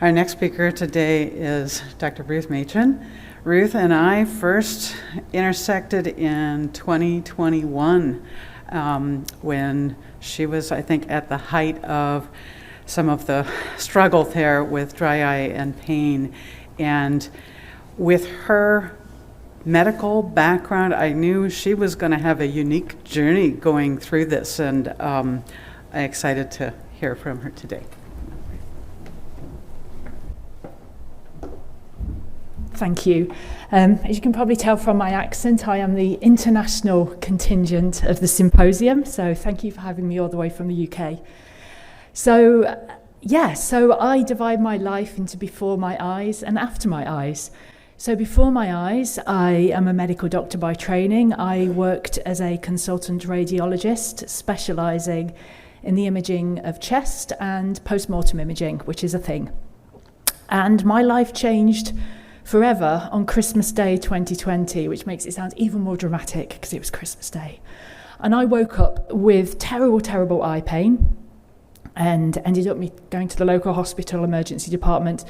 Our next speaker today is Dr. Ruth Machin. Ruth and I first intersected in 2021 when she was, I think, at the height of some of the struggle there with dry eye and pain. And with her medical background, I knew she was going to have a unique journey going through this, and I'm excited to hear from her today. Thank you. As you can probably tell from my accent, I am the international contingent of the Symposium, so thank you for having me all the way from the UK. So I divide my life into before my eyes and after my eyes. So before my eyes, I am a medical doctor by training. I worked as a consultant radiologist, specialising in the imaging of chest and post-mortem imaging, which is a thing. And my life changed forever on Christmas Day 2020, which makes it sound even more dramatic because it was Christmas Day. And I woke up with terrible eye pain and ended up going to the local hospital emergency department.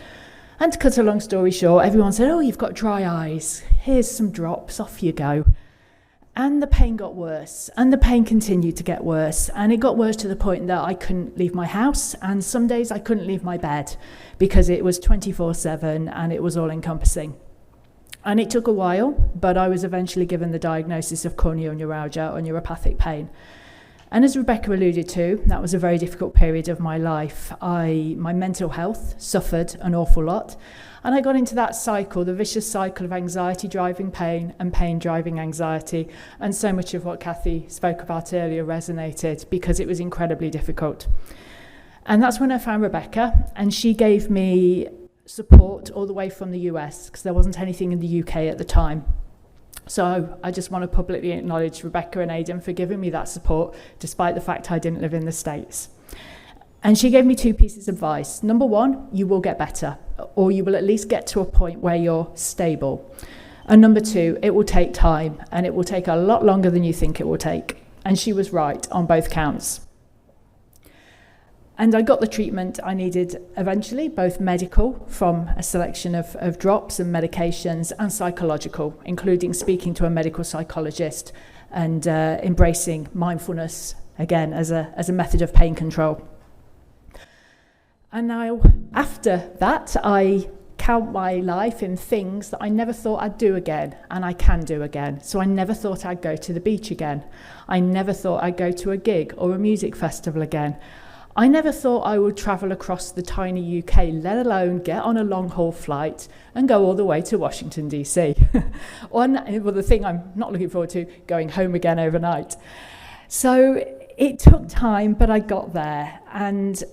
And to cut a long story short, everyone said, "Oh, you've got dry eyes. Here's some drops, off you go." And the pain got worse, and the pain continued to get worse, and it got worse to the point that I couldn't leave my house, and some days I couldn't leave my bed because it was 24/7 and it was all-encompassing. And it took a while, but I was eventually given the diagnosis of corneal neuralgia or neuropathic pain. And as Rebecca alluded to, that was a very difficult period of my life. My mental health suffered an awful lot. And I got into that cycle, the vicious cycle of anxiety driving pain and pain driving anxiety. And so much of what Kathy spoke about earlier resonated because it was incredibly difficult. And that's when I found Rebecca, and she gave me support all the way from the US because there wasn't anything in the UK at the time. So I just want to publicly acknowledge Rebecca and Aidan for giving me that support, despite the fact I didn't live in the States. And she gave me two pieces of advice. Number one, you will get better, or you will at least get to a point where you're stable. And number two, it will take time, and it will take a lot longer than you think it will take. And she was right on both counts. And I got the treatment I needed eventually, both medical from a selection of drops and medications, and psychological, including speaking to a medical psychologist and embracing mindfulness, again, as a method of pain control. And now, after that, I count my life in things that I never thought I'd do again, and I can do again. So I never thought I'd go to the beach again. I never thought I'd go to a gig or a music festival again. I never thought I would travel across the tiny UK, let alone get on a long-haul flight and go all the way to Washington, D.C. The thing I'm not looking forward to, going home again overnight. So it took time, but I got there. And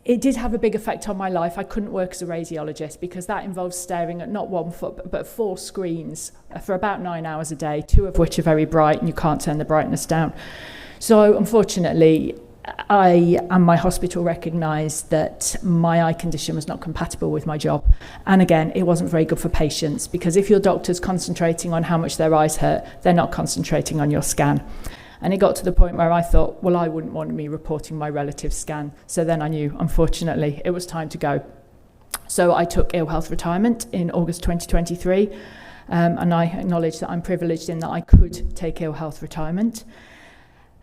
it did have a big effect on my life. I couldn't work as a radiologist because that involves staring at not one foot, but 4 screens for about 9 hours a day, 2 of which are very bright and you can't turn the brightness down. So unfortunately, I and my hospital recognised that my eye condition was not compatible with my job. And again, it wasn't very good for patients because if your doctor's concentrating on how much their eyes hurt, they're not concentrating on your scan. And it got to the point where I thought, well, I wouldn't want me reporting my relative's scan. So then I knew, unfortunately, it was time to go. So I took ill health retirement in August 2023. And I acknowledge that I'm privileged in that I could take ill health retirement.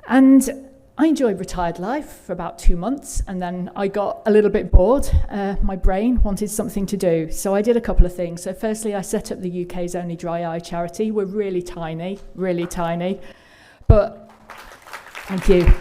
And I enjoyed retired life for about 2 months, and then I got a little bit bored. My brain wanted something to do, so I did a couple of things. So firstly, I set up the UK's only dry eye charity. We're really tiny, but thank you.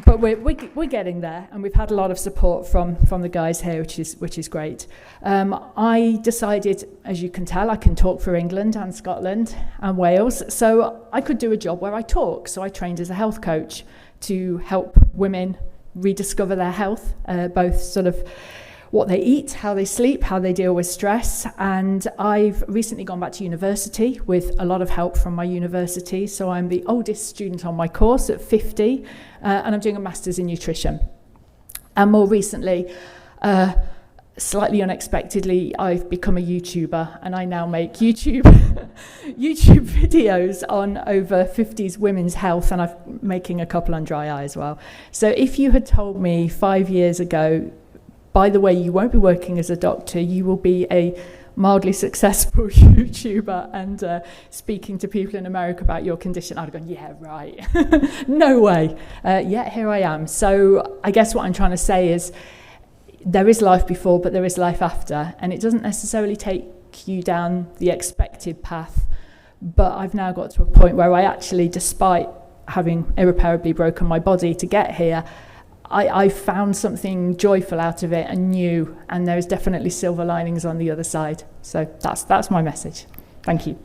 But we're getting there, and we've had a lot of support from the guys here, which is great. I decided, as you can tell, I can talk for England and Scotland and Wales, so I could do a job where I talk. So I trained as a health coach to help women rediscover their health, both sort of what they eat, how they sleep, how they deal with stress. And I've recently gone back to university with a lot of help from my university. So I'm the oldest student on my course at 50, and I'm doing a master's in nutrition. And more recently, slightly unexpectedly, I've become a YouTuber, and I now make YouTube videos on over 50s women's health, and I'm making a couple on dry eye as well. So if you had told me 5 years ago by the way, you won't be working as a doctor, you will be a mildly successful YouTuber and speaking to people in America about your condition. I'd have gone, yeah, right. No way. Yet here I am. So I guess what I'm trying to say is there is life before, but there is life after. And it doesn't necessarily take you down the expected path. But I've now got to a point where I actually, despite having irreparably broken my body to get here, I found something joyful out of it and new, and there's definitely silver linings on the other side. So that's my message. Thank you.